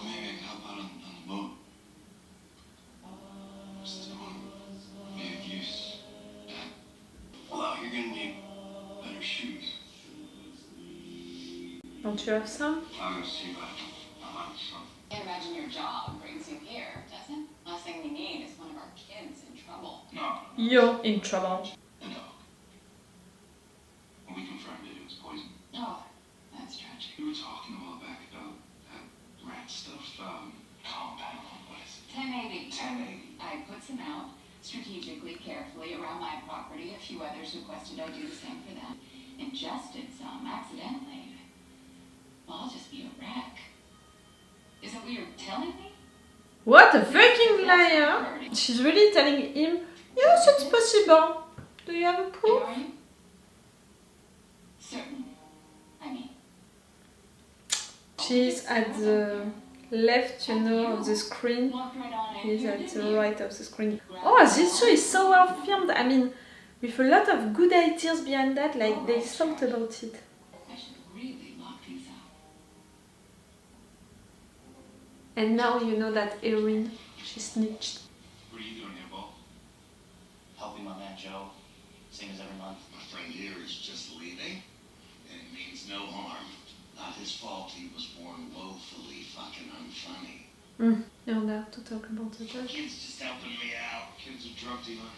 maybe I can help out on the boat. Just be of use. Well, you're gonna need better shoes. Don't you have some? I'm gonna see if I have some. Can't imagine your job brings you here, does it? Last thing we need is one of our kids in trouble. No. You're in trouble. A dog. We confirmed it was poison. Oh, that's tragic. We were talking a while back about that rat stuff. Compound. What is it? 1080. 1080. I put some out strategically, carefully around my property. A few others requested I do the same for them. Ingested some accidentally. Well, I'll just be a wreck. Is that what you're telling me? What a freaking liar! She's really telling him, yes, it's possible. Do you have a proof? Are you? Certain. I mean. She's at the left, you know, of the screen. Walk right on in. He's Here, at didn't the you? right of the screen. Oh, this show is so well filmed. I mean, with a lot of good ideas behind that, like they thought about it. I should really lock these up. And now you know that Erin, she snitched. What are you doing here, Bo? Helping my man Joe, same as every month. My friend here is just leaving, and it means no harm. Not his fault he was born woefully fucking unfunny. You're there to talk about the dog. Kid's just helping me out. Kid's a drug dealer.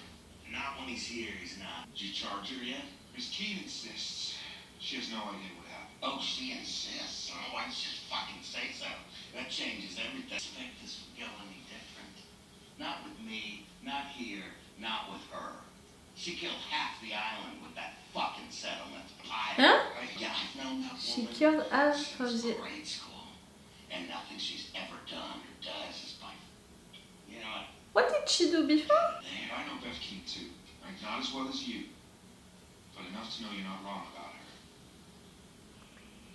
Not when he's here, he's not. Did you charge her yet? Miss Keene insists. She has no idea what happened. Oh, she insists? Oh, why don't you just fucking say so? That changes everything. I expect this would go any different. Not with me, not here, not with her. She killed half the island with that fucking settlement. Huh? Yeah, I've known that She woman killed half of since the... grade school. And nothing she's ever done or does is by... You know what? What did she do before? I know Beth Keene too. Right? Not as well as you. But enough to know you're not wrong about her.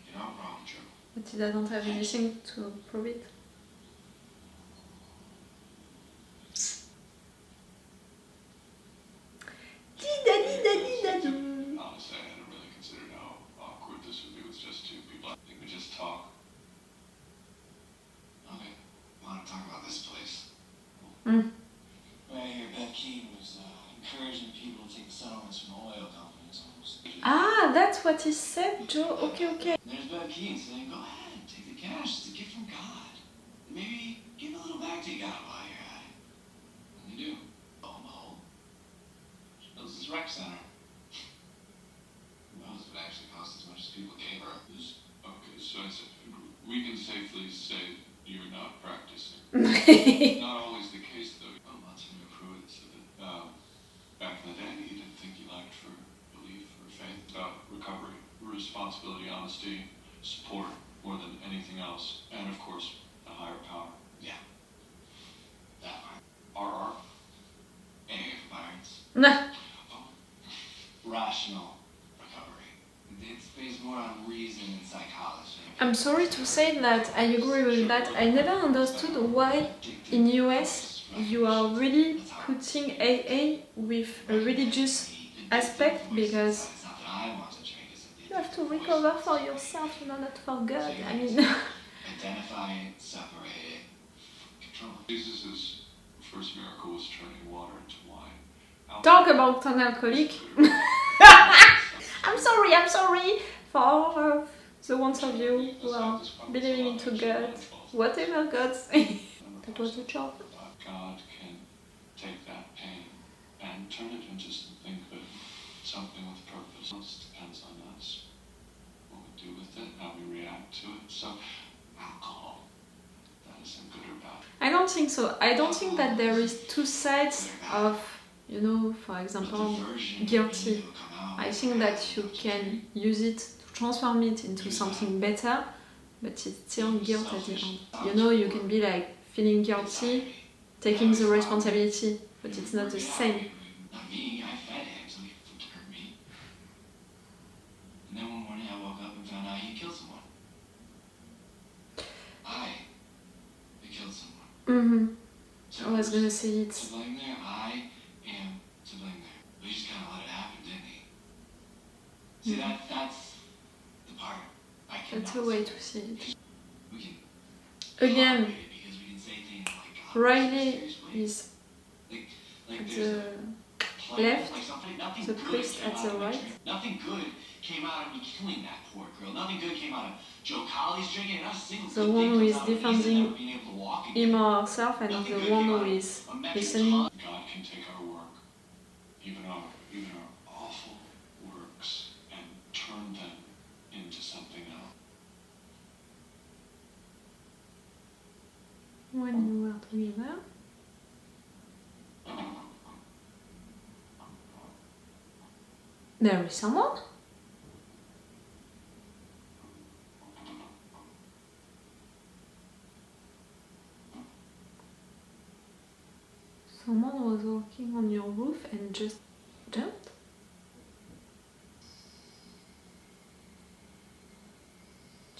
You're not wrong, Joe. But he doesn't have anything to prove it. Honestly, I hadn't really considered how awkward this would be with just two people. I think we just talk. Okay. Want to talk about this place? Well, I hear Beth Keene was encouraging people to take settlements from oil companies almost. Ah, that's what he said, Joe. Okay, okay. There's Beth Keene saying, go ahead, take the cash. It's a gift from God. Maybe give a little back to God while you're at it. And you do. Oh, no. She builds this rec center. Well, does it actually cost as much as people gave her? Okay, so we can safely say you're not practicing. Not always the case, though. Lots of you prove it. So that back in the day, you didn't think you lacked for belief or faith. About recovery, responsibility, honesty, support, more than anything else. And of course, a higher power. Yeah. That part. RR. A for parents. Nah. Rational recovery. It's based more on reason and psychology. I'm sorry to say that I agree with that. I never understood why in US you are really putting AA with a religious aspect, because It's not that I want to drink, it's that you have to recover for yourself, you know, not for God. I mean, identify it, separate it, control it. Jesus' first miracle was turning water into wine. talk about an alcoholic. I'm sorry for the ones of you who are believing into God, whatever God says. That was a joke. God can take that pain and turn it into something good, something with purpose. It depends on us, what we do with it, how we react to it. So, alcohol, that isn't good or bad. I don't think so. I don't think that there is two sides of, you know, for example, guilty. I think that you can use it to transform it into something better, but it's still guilt at the end. You know, you can be like feeling guilty, taking the responsibility, but it's not the same. Not me, I fed him so he could hurt me. And then one morning I woke up and found out he killed someone. I killed someone. So I was gonna say it. to blame there, I am to blame there. But he just kind of let it happen, didn't he? See, that's the part I cannot. That's a way to see it. We can Again, because we can say things like God, Riley is like at there's the a left, like something, nothing the good priest came at out the of me right. nothing good came out of me killing that poor girl. Nothing good came out of Joe Colley's drinking, and not a single The good one thing who comes is out of Leeza defending never being able to walk again. him or herself, and Nothing the good one came out who of is a metric listening. ton. God can take our work, even our awful works, and turn them into something else. When you are together. There is someone? Someone was walking on your roof and just jumped?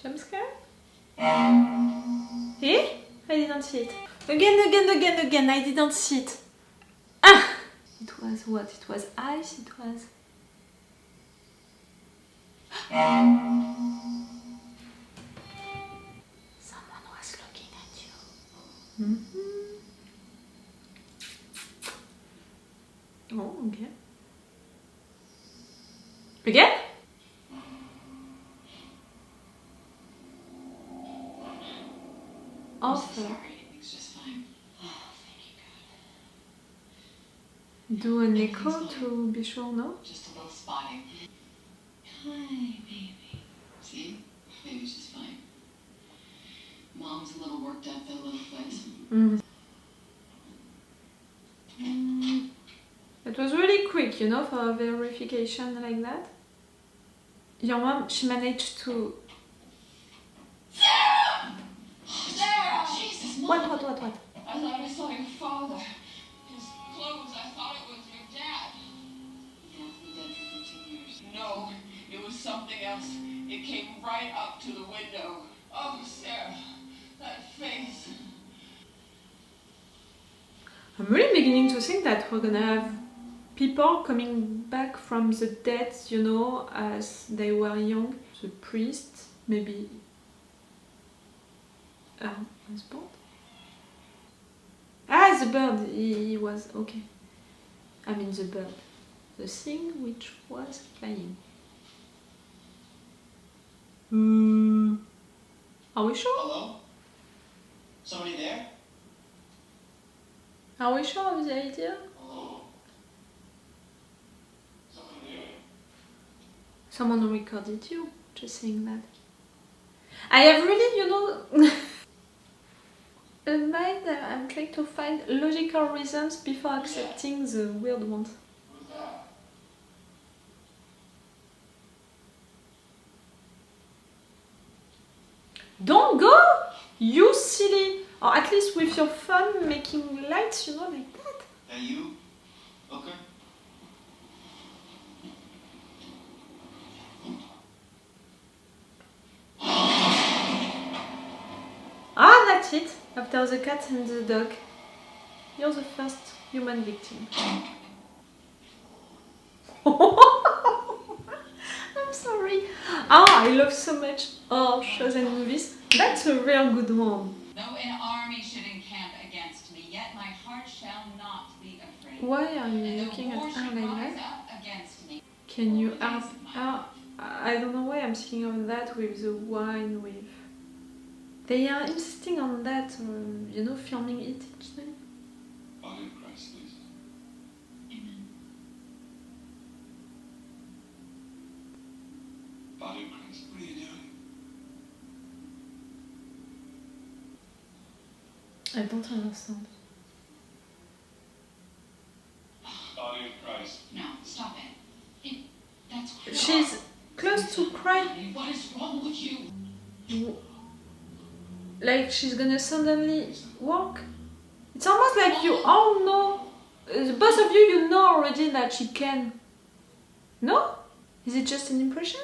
Jump scare? Eh? I didn't see it. Again, I didn't see it. Ah! It was what? It was ice, it was... Someone was looking at you. Oh, okay. Again? Offer. Sorry, everything's just fine. Oh, thank you, God. Do an echo to be sure, no? Just a little spotting. Hi, baby. See? Baby's just fine. Mom's a little worked up, that little place. It was really quick, you know, for a verification like that. Your mom, she managed to... Sarah! Sarah! Jesus, Mom. What? I thought I saw your father. His clothes, I thought it was your dad. Dad's been dead for 15 years. No, it was something else. It came right up to the window. Oh, Sarah, that face. I'm really beginning to think that we're gonna have people coming back from the dead, you know, as they were young. The priest, maybe... husband? Ah, the bird, he was... okay. I mean the bird. The thing which was flying. Are we sure? Hello? Somebody there? Are we sure of the idea? Hello? Somebody there? Someone recorded you just saying that. I have really, you know, a mind that I'm trying to find logical reasons before accepting the weird ones. Who's that? Don't go! You silly! Or at least with your phone making lights, you know, like that. That you? Okay. Ah, that's it. After the cat and the dog, you're the first human victim. I'm sorry. Ah, I love so much horror shows and movies. That's a real good one. No, an army should encamp against me, yet my heart shall not be afraid. Why are you And the looking war at should her like rise that? up against me. Can you add... I don't know why I'm thinking of that with the wine with... They are insisting on that, you know, filming it each time. Body of Christ, Leeza. Amen. Body of Christ. What are you doing? I don't understand. Body of Christ. No, stop it. That's cruel. She's close to crying. What is wrong with you? Like she's gonna suddenly walk. It's almost like you all know, both of you, you know already that she can. No? Is it just an impression?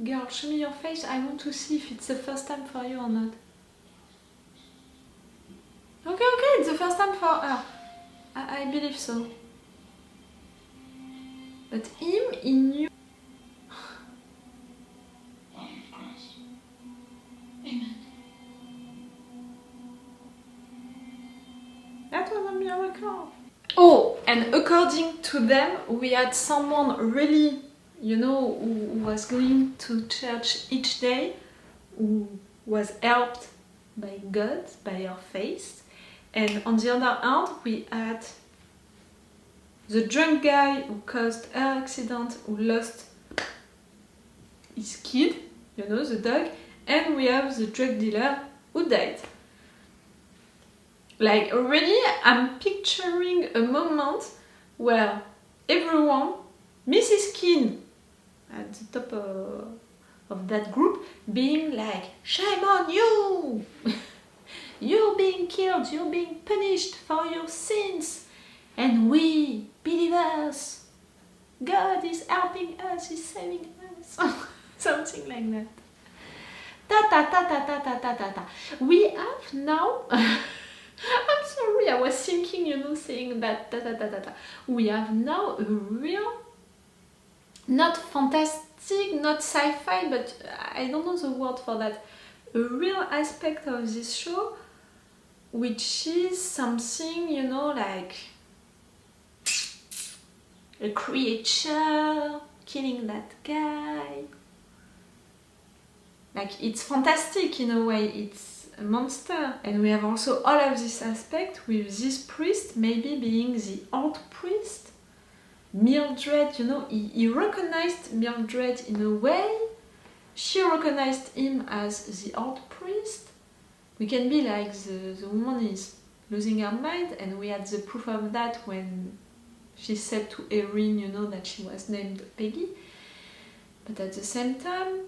Girl, show me your face. I want to see if it's the first time for you or not. Okay, it's the first time for her. I believe so. But him, he knew. Body of Christ. Amen. was a miracle. Oh, and according to them, we had someone really, you know, who was going to church each day, who was helped by God, by her faith. And on the other hand, we had the drunk guy who caused her accident, who lost his kid, you know, the dog, and we have the drug dealer who died. Like, already I'm picturing a moment where everyone, Mrs. King at the top of that group, being like, shame on you! You're being killed, you're being punished for your sins. And we, believers, God is helping us, He's saving us. Something like that. Ta ta ta ta ta ta ta ta ta. We have now... I'm sorry, I was thinking, you know, saying that ta ta ta ta ta. We have now a real, not fantastic, not sci-fi, but I don't know the word for that, a real aspect of this show, which is something, you know, like a creature killing that guy. Like, it's fantastic in a way, it's a monster. And we have also all of this aspect with this priest maybe being the old priest. Mildred, you know, he recognized Mildred in a way. She recognized him as the old priest. We can be like the woman is losing her mind, and we had the proof of that when she said to Erin, you know, that she was named Peggy. But at the same time,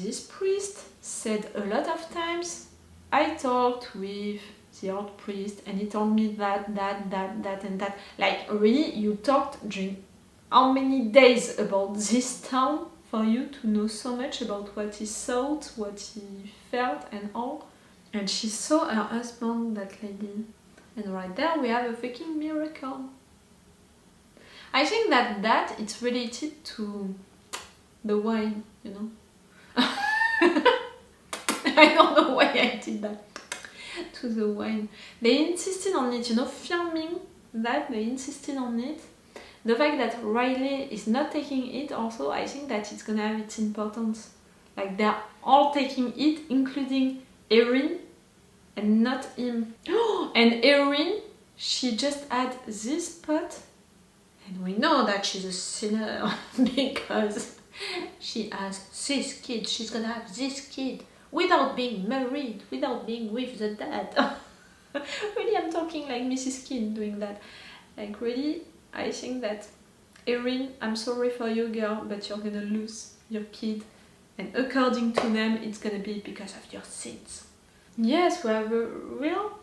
this priest said a lot of times, I talked with the old priest and he told me that and that. Like, really, you talked during how many days about this town for you to know so much about what he thought, what he felt and all. And she saw her husband, that lady. And right there we have a fucking miracle. I think that it's related to the wine, you know. I don't know why I did that. To the wine. They insisted on it, you know, filming that, they insisted on it. The fact that Riley is not taking it also, I think that it's gonna have its importance. Like, they're all taking it, including Erin, and not him. And Erin, she just had this pot, and we know that she's a sinner because she has this kid, she's gonna have this kid without being married, without being with the dad. Really, I'm talking like Mrs. King doing that. Like, really, I think that Erin, I'm sorry for you, girl, but you're gonna lose your kid, and according to them, it's gonna be because of your sins. Yes, we have a real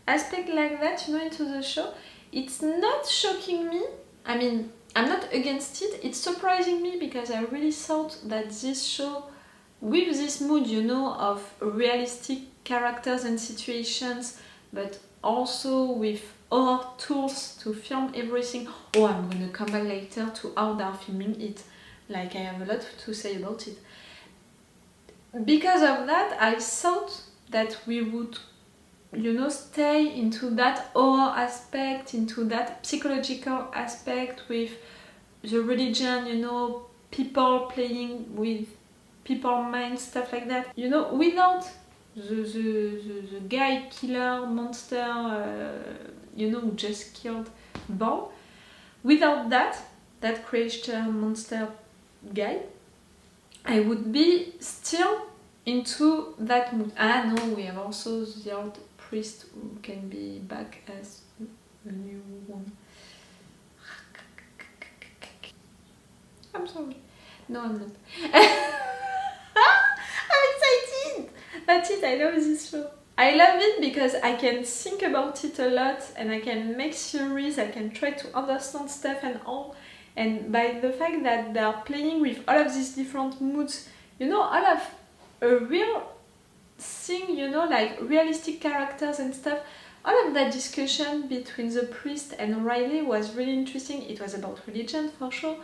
aspect like that, you know, into the show. It's not shocking me. I mean, I'm not against it. It's surprising me because I really thought that this show, with this mood, you know, of realistic characters and situations, but also with horror tools to film everything. Oh, I'm gonna come back later to how they're filming it. Like, I have a lot to say about it. Because of that, I thought that we would, you know, stay into that horror aspect, into that psychological aspect with the religion, you know, people playing with people's minds, stuff like that. You know, without the guy killer monster, you know, who just killed Ball. Without that creature monster guy, I would be still into that mood. Ah no, we have also the old priest who can be back as a new one. I'm sorry. No, I'm not. I'm excited! That's it, I love this show. I love it because I can think about it a lot and I can make theories, I can try to understand stuff and all. And by the fact that they are playing with all of these different moods, you know, all of a real thing, you know, like realistic characters and stuff, all of that discussion between the priest and Riley was really interesting. It was about religion for sure,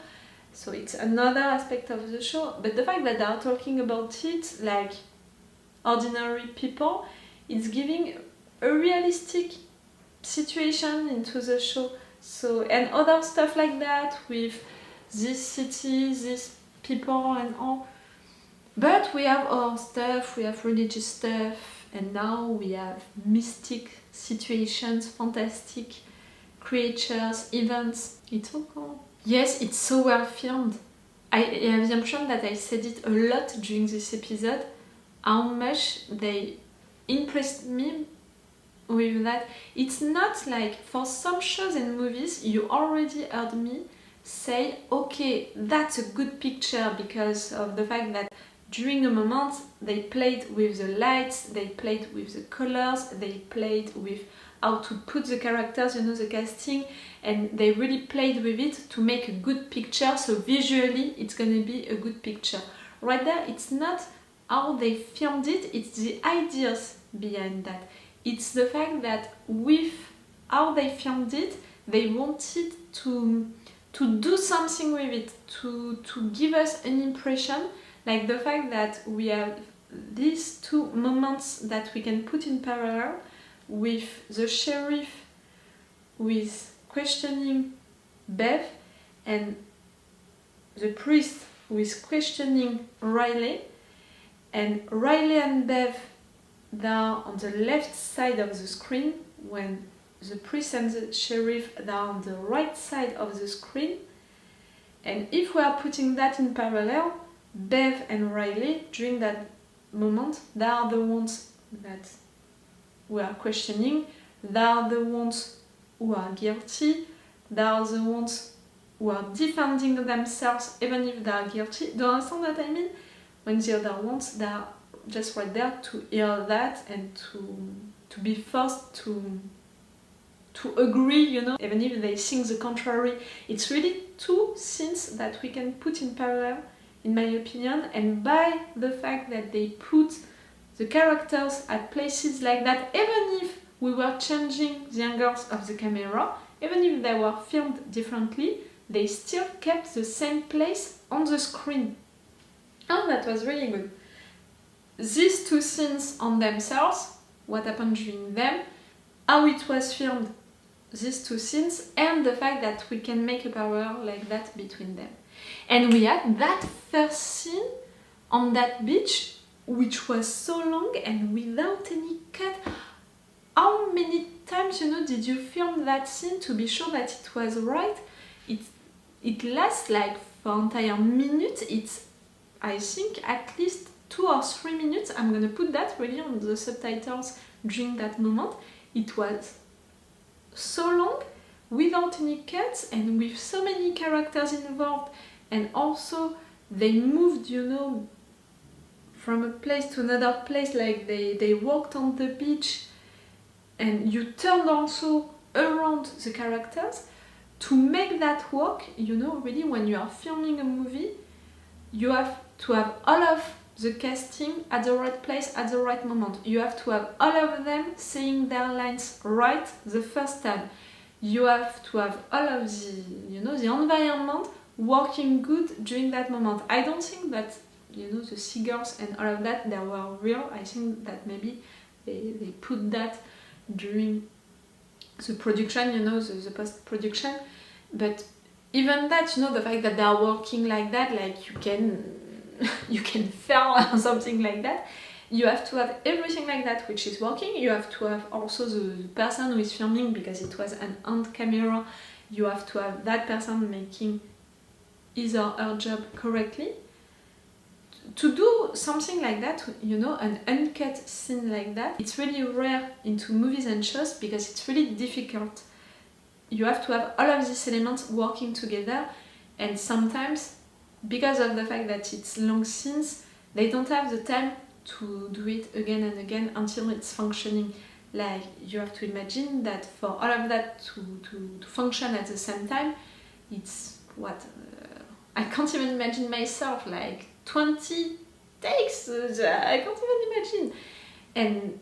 so it's another aspect of the show, but the fact that they are talking about it like ordinary people, it's giving a realistic situation into the show. So, and other stuff like that with this city, these people and all. But we have our stuff, we have religious stuff, and now we have mystic situations, fantastic creatures, events. It's so cool. Yes, it's so well filmed. I have the impression that I said it a lot during this episode, how much they impressed me with that. It's not like, for some shows and movies, you already heard me say, okay, that's a good picture because of the fact that during a moment they played with the lights, they played with the colors, they played with how to put the characters, you know, the casting, and they really played with it to make a good picture, so visually it's gonna be a good picture. Right there, it's not how they filmed it, it's the ideas behind that. It's the fact that with how they filmed it, they wanted to do something with it, to give us an impression, like the fact that we have these two moments that we can put in parallel, with the sheriff with questioning Bev and the priest who is questioning Riley, and Riley and Bev, they are on the left side of the screen, when the priest and the sheriff, they are on the right side of the screen. And if we are putting that in parallel, Bev and Riley, during that moment, they are the ones that we are questioning, they are the ones who are guilty, they are the ones who are defending themselves even if they are guilty. Do you understand what I mean? When the other ones, they are just right there to hear that and to be forced to agree, you know, even if they think the contrary. It's really two scenes that we can put in parallel, in my opinion, and by the fact that they put the characters at places like that, even if we were changing the angles of the camera, even if they were filmed differently, they still kept the same place on the screen. And that was really good. These two scenes on themselves, what happened during them, how it was filmed, these two scenes, and the fact that we can make a parallel like that between them. And we had that first scene on that beach, which was so long and without any cut. How many times, you know, did you film that scene to be sure that it was right? It lasts like for entire minute. It's, I think, at least 2 or 3 minutes. I'm gonna put that really on the subtitles during that moment. It was so long, without any cuts, and with so many characters involved, and also they moved, you know, from a place to another place, like they walked on the beach, and you turned also around the characters to make that work. You know, really, when you are filming a movie, you have to have all of the casting at the right place at the right moment. You have to have all of them saying their lines right the first time. You have to have all of the, you know, the environment working good during that moment. I don't think that, you know, the seagulls and all of that, they were real. I think that maybe they put that during the production, you know, the post-production. But even that, you know, the fact that they are working like that, like you can fail or something like that. You have to have everything like that which is working. You have to have also the person who is filming, because it was an hand camera. You have to have that person making his or her job correctly. To do something like that, you know, an uncut scene like that, it's really rare into movies and shows because it's really difficult. You have to have all of these elements working together, and sometimes, because of the fact that it's long scenes, they don't have the time to do it again and again until it's functioning. Like, you have to imagine that for all of that to function at the same time, it's what? I can't even imagine myself, like 20 takes, I can't even imagine. And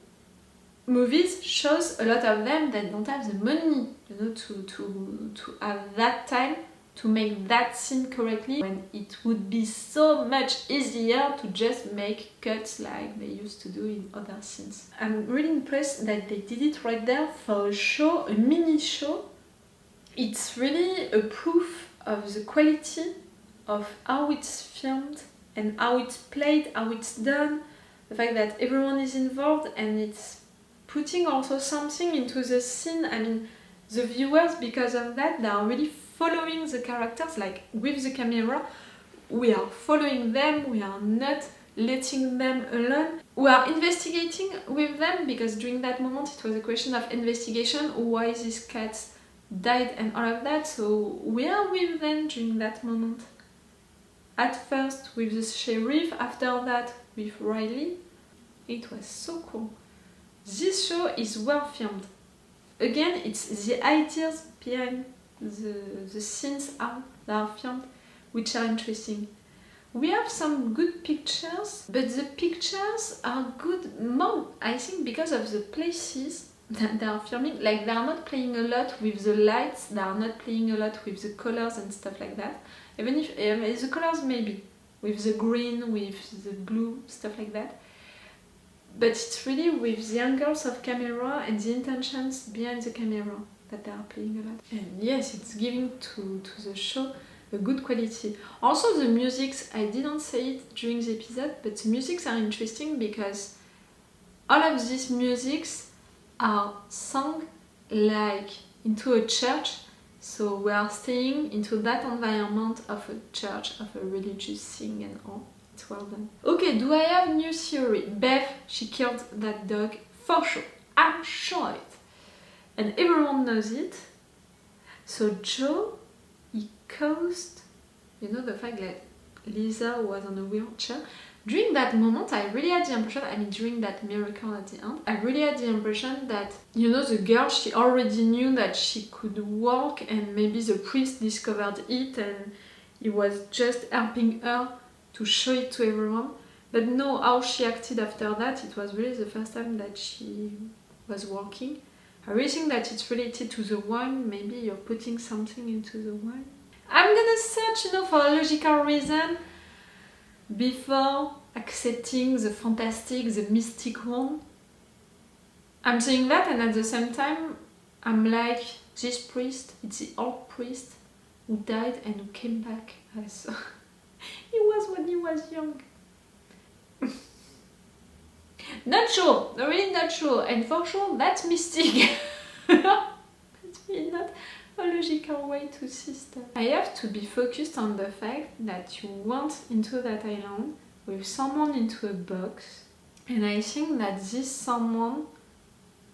movies, shows, a lot of them that don't have the money, you know, to have that time to make that scene correctly when it would be so much easier to just make cuts like they used to do in other scenes. I'm really impressed that they did it right there for a show, a mini show. It's really a proof of the quality of how it's filmed and how it's played, how it's done, the fact that everyone is involved and it's putting also something into the scene. I mean, the viewers, because of that, they are really following the characters, like with the camera. We are following them, we are not letting them alone. We are investigating with them, because during that moment it was a question of investigation, why this cat died and all of that, so we are with them during that moment. At first with the sheriff, after that with Riley. It was so cool. This show is well filmed. Again, it's the ideas behind the scenes that are filmed which are interesting. We have some good pictures, but the pictures are good more, I think, because of the places that they are filming. Like, they are not playing a lot with the lights, they are not playing a lot with the colors and stuff like that. Even if the colors maybe, with the green, with the blue, stuff like that. But it's really with the angles of camera and the intentions behind the camera that they are playing a lot. And yes, it's giving to the show a good quality. Also the musics, I didn't say it during the episode, but the musics are interesting because all of these musics are sung like into a church. So we are staying into that environment of a church, of a religious thing and all. It's well done. Okay, do I have new theory? Beth, she killed that dog for sure. I'm sure of it. And everyone knows it. So Joe, he caused, the fact that Leeza was on a wheelchair. During that moment, I really had the impression, during that miracle at the end, I really had the impression that, the girl, she already knew that she could walk, and maybe the priest discovered it and he was just helping her to show it to everyone. But no, how she acted after that, it was really the first time that she was walking. I really think that it's related to the wine. Maybe you're putting something into the wine. I'm gonna search, for a logical reason before accepting the fantastic, the mystic one. I'm saying that, and at the same time, I'm like, this priest, it's the old priest who died and who came back as he was when he was young. Not sure, really not sure, and for sure that's mystic. It's really not a logical way to see stuff. I have to be focused on the fact that you went into that island with someone into a box, and I think that this someone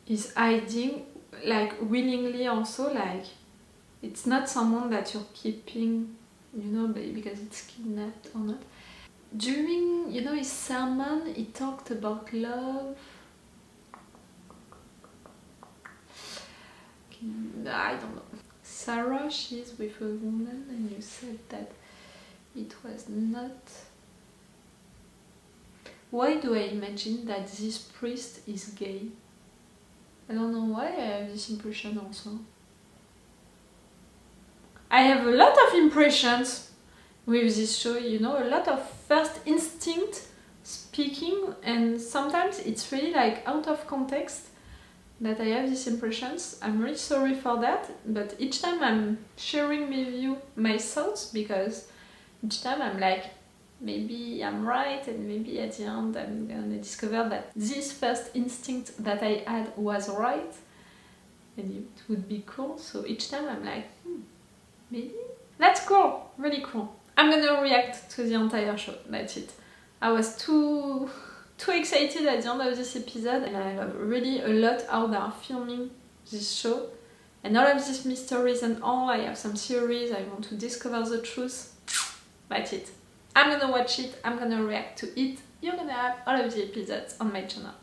is hiding, like willingly also, like it's not someone that you're keeping, because it's kidnapped or not. During, his sermon, he talked about love. I don't know. Sarah, she's with a woman, and you said that it was not. Why do I imagine that this priest is gay? I don't know why I have this impression also. I have a lot of impressions with this show, a lot of first instinct speaking, and sometimes it's really like out of context that I have these impressions. I'm really sorry for that, but each time I'm sharing with you my thoughts, because each time I'm like, maybe I'm right, and maybe at the end I'm gonna discover that this first instinct that I had was right, and it would be cool. So each time I'm like, maybe? That's cool, really cool. I'm gonna react to the entire show, that's it. I was too excited at the end of this episode, and I love really a lot how they are filming this show. And all of these mysteries and all, I have some theories, I want to discover the truth. That's it. I'm gonna watch it, I'm gonna react to it. You're gonna have all of the episodes on my channel.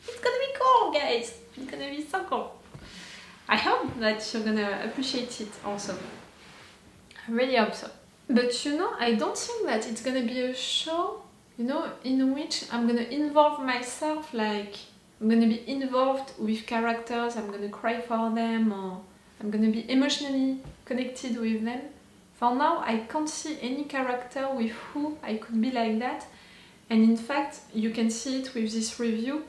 It's gonna be cool, guys! It's gonna be so cool. I hope that you're gonna appreciate it also. I really hope so. But I don't think that it's gonna be a show, in which I'm gonna involve myself, like I'm gonna be involved with characters, I'm gonna cry for them, or I'm gonna be emotionally connected with them. For now, I can't see any character with who I could be like that. And in fact, you can see it with this review.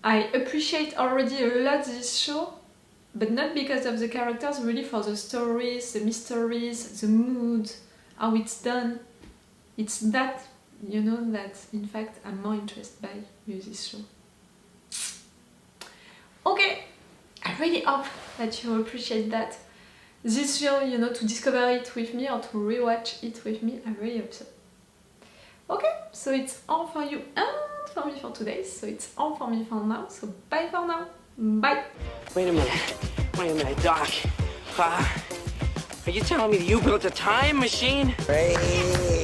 I appreciate already a lot this show, but not because of the characters, really for the stories, the mysteries, the mood, how it's done. It's that, you know, that in fact I'm more interested by with this show. Okay, I really hope that you appreciate that. This show, you know, to discover it with me or to rewatch it with me, I really hope so. Okay, so it's all for you and for me for today. So it's all for me for now. So bye for now. Bye. Wait a minute, Doc. Are you telling me that you built a time machine? Hey.